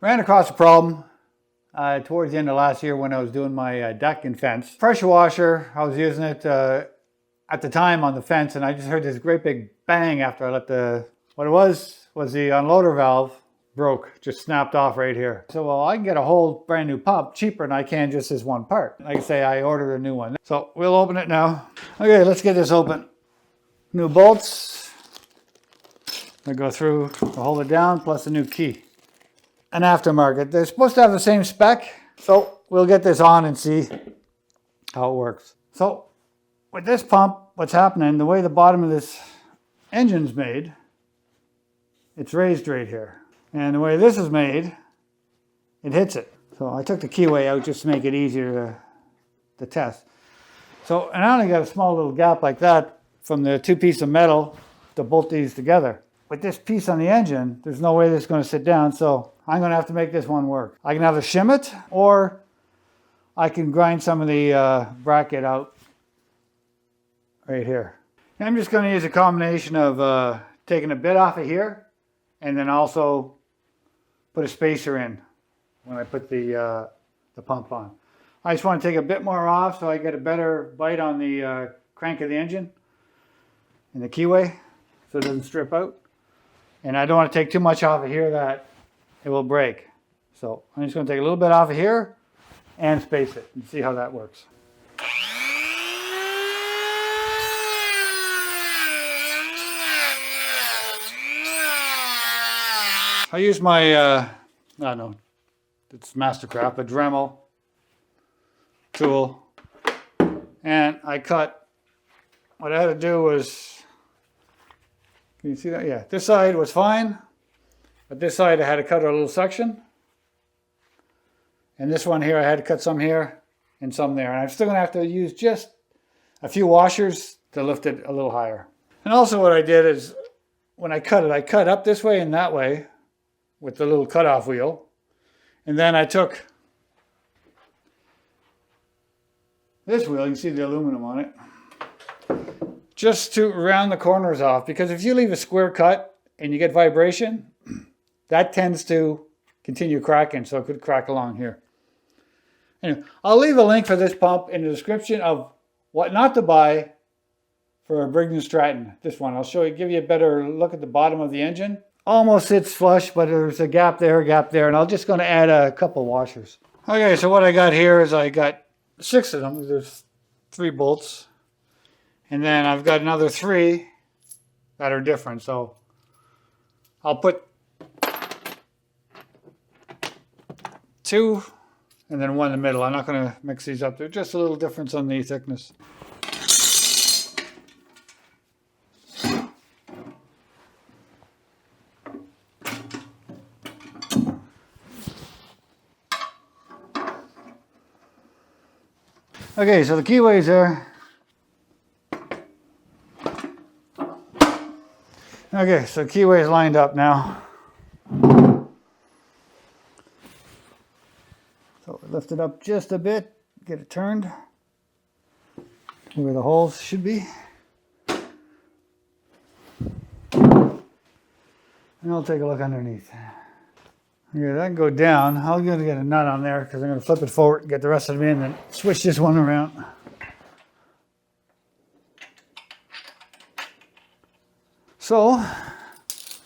Ran across a problem towards the end of last year when I was doing my deck and fence. Pressure washer, I was using it at the time on the fence, and I just heard this great big bang after I let what it was the unloader valve broke, just snapped off right here. So, well, I can get a whole brand new pump cheaper than I can just this one part. Like I say, I ordered a new one. So we'll open it now. Okay, let's get this open. New bolts. I go through to hold it down, plus a new key. An aftermarket. They're supposed to have the same spec, so we'll get this on and see how it works. So with this pump, what's happening, the way the bottom of this engine's made, it's raised right here. And the way this is made, it hits it. So I took the keyway out just to make it easier to test. So, and I only got a small little gap like that from the two pieces of metal to bolt these together. With this piece on the engine, there's no way this is going to sit down, so I'm going to have to make this one work. I can either shim it, or I can grind some of the bracket out right here. And I'm just going to use a combination of taking a bit off of here, and then also put a spacer in when I put the pump on. I just want to take a bit more off so I get a better bite on the crank of the engine and the keyway so it doesn't strip out. And I don't want to take too much off of here that it will break. So I'm just going to take a little bit off of here and space it and see how that works. I use my, I don't know, it's Mastercraft, a Dremel tool. And I cut, what I had to do was, can you see that? Yeah, this side was fine, but this side I had to cut a little section. And this one here, I had to cut some here and some there. And I'm still gonna have to use just a few washers to lift it a little higher. And also what I did is, when I cut it, I cut up this way and that way with the little cutoff wheel. And then I took this wheel, you can see the aluminum on it, just to round the corners off, because if you leave a square cut and you get vibration, that tends to continue cracking, so it could crack along here. Anyway, I'll leave a link for this pump in the description of what not to buy for a Briggs & Stratton. This one, I'll show you, give you a better look at the bottom of the engine. Almost sits flush, but there's a gap there, and I'm just going to add a couple washers. Okay, so what I got here is I got 6 of them. There's 3 bolts. And then I've got another 3 that are different. So I'll put 2 and then 1 in the middle. I'm not going to mix these up. They're just a little difference on the thickness. Okay, so the keyway's there. Okay, so keyway is lined up now. So lift it up just a bit, get it turned where the holes should be. And I'll take a look underneath. Okay, that can go down. I'm going to get a nut on there because I'm going to flip it forward and get the rest of them in and switch this one around. So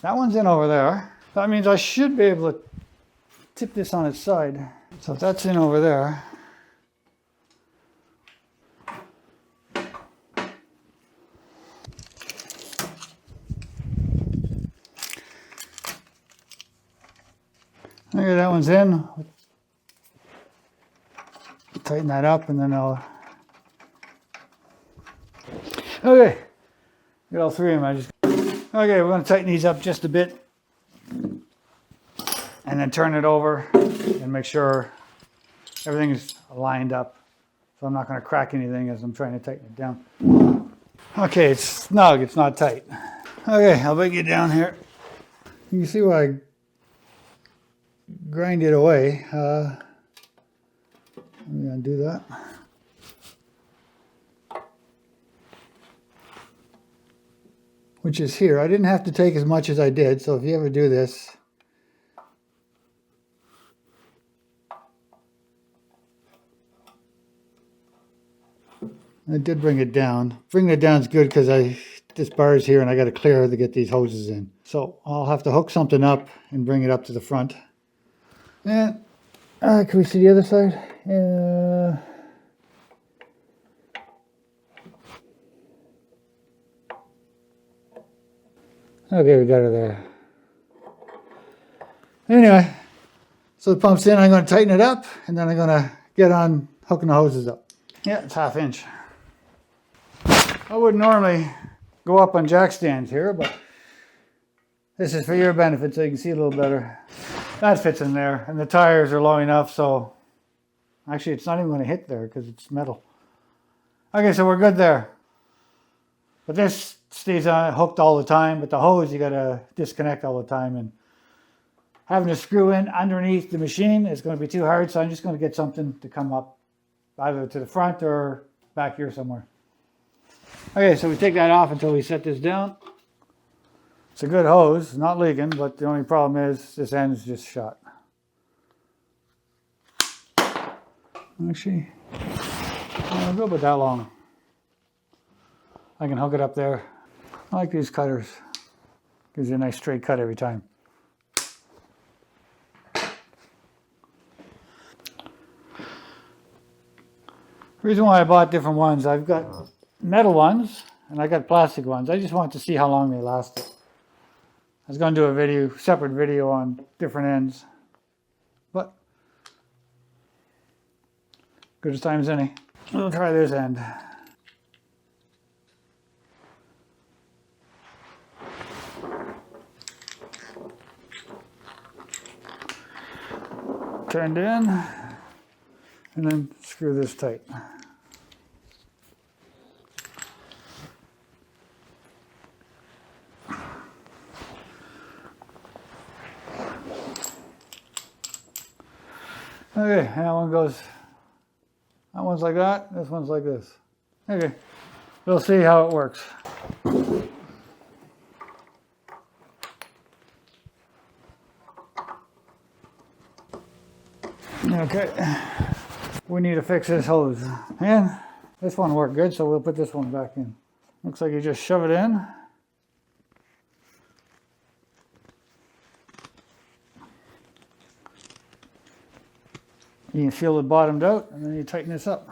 that one's in over there. That means I should be able to tip this on its side. So if that's in over there, okay, that one's in. Tighten that up and then I'll, okay, get all 3 of them. Okay, we're going to tighten these up just a bit and then turn it over and make sure everything is lined up. So I'm not going to crack anything as I'm trying to tighten it down. Okay, it's snug, it's not tight. Okay, I'll bring it down here. You can see why I grind it away. I'm going to do that. Which is here. I didn't have to take as much as I did, so if you ever do this, I did bring it down. Bringing it down is good because this bar is here and I got to clear to get these hoses in. So I'll have to hook something up and bring it up to the front. And can we see the other side? Okay, we got it there. Anyway, so the pump's in. I'm going to tighten it up and then I'm going to get on hooking the hoses up. Yeah, it's 1/2 inch. I wouldn't normally go up on jack stands here, but this is for your benefit so you can see a little better. That fits in there, and the tires are low enough, so actually it's not even going to hit there because it's metal. Okay, so we're good there. But this stays hooked all the time, but the hose you got to disconnect all the time, and having to screw in underneath the machine is going to be too hard, so I'm just going to get something to come up either to the front or back here somewhere. Okay, so we take that off until we set this down. It's a good hose, not leaking, but the only problem is this end is just shot. Actually, I'll go about that long. I can hook it up there. I like these cutters. Gives you a nice straight cut every time. The reason why I bought different ones, I've got metal ones and I got plastic ones. I just wanted to see how long they lasted. I was going to do a separate video on different ends, but good as time as any. We'll try this end. Turned in, and then screw this tight. Okay, that one's like that, this one's like this. Okay, we'll see how it works. Okay, we need to fix this hose. And this one worked good, so we'll put this one back in. Looks like you just shove it in. You can feel it bottomed out, and then you tighten this up.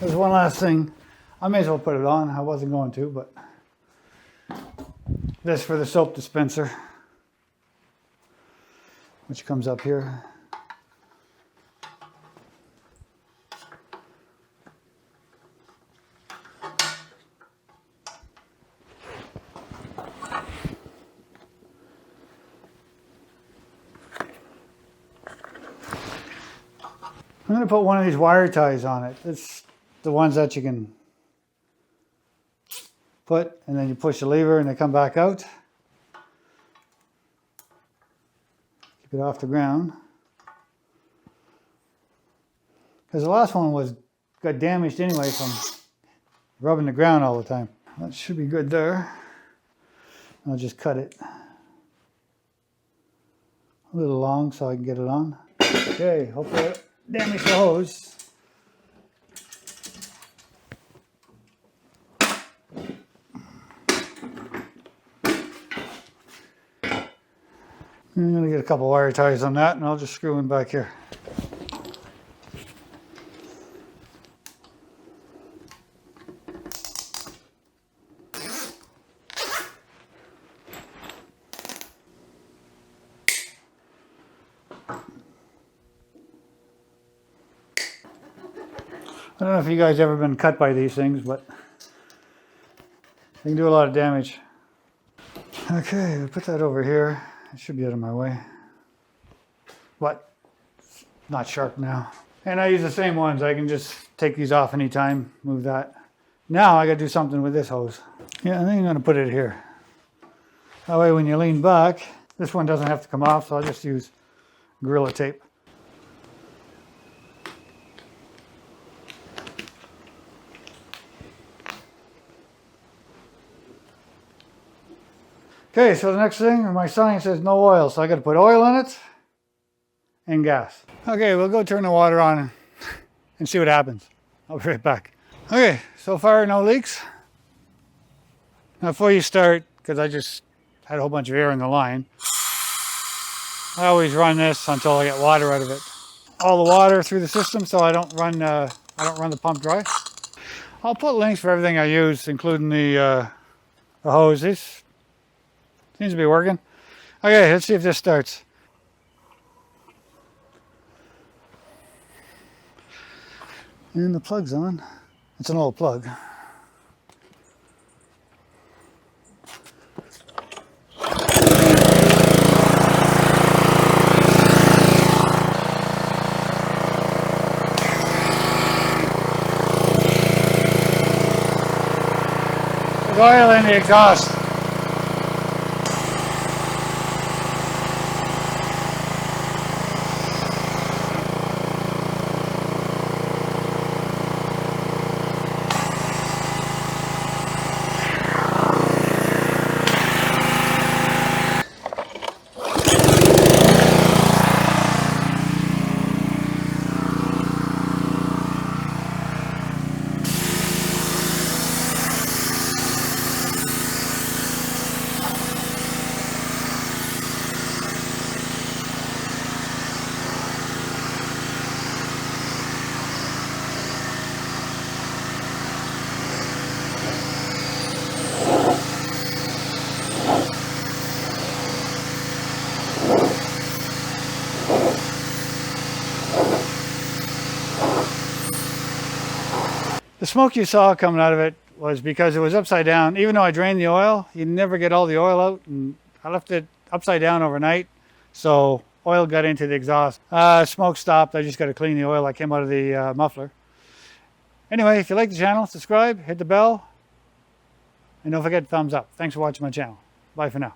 There's one last thing. I may as well put it on. I wasn't going to, but this for the soap dispenser, which comes up here. I'm going to put one of these wire ties on it. It's the ones that you can put, and then you push the lever and they come back out. Keep it off the ground. Because the last one got damaged anyway from rubbing the ground all the time. That should be good there. I'll just cut it a little long so I can get it on. Okay, hopefully I damage the hose. I'm going to get a couple wire ties on that and I'll just screw in back here. I don't know if you guys ever been cut by these things, but they can do a lot of damage. Okay, we'll put that over here. It should be out of my way. But it's not sharp now. And I use the same ones. I can just take these off anytime, move that. Now I gotta do something with this hose. Yeah, I think I'm gonna put it here. That way when you lean back, this one doesn't have to come off, so I'll just use Gorilla Tape. Okay, so the next thing, my sign says no oil, so I got to put oil in it and gas. Okay, we'll go turn the water on and see what happens. I'll be right back. Okay, so far no leaks. Now before you start, because I just had a whole bunch of air in the line, I always run this until I get water out of it. All the water through the system, so I don't run the pump dry. I'll put links for everything I use, including the hose. This seems to be working. Okay, let's see if this starts. And the plug's on. It's an old plug. There's oil in the exhaust. The smoke you saw coming out of it was because it was upside down. Even though I drained the oil, you never get all the oil out, and I left it upside down overnight, so oil got into the exhaust. Smoke stopped. I just got to clean the oil that came out of the muffler. Anyway, if you like the channel, subscribe, hit the bell, and don't forget to thumbs up. Thanks for watching my channel. Bye for now.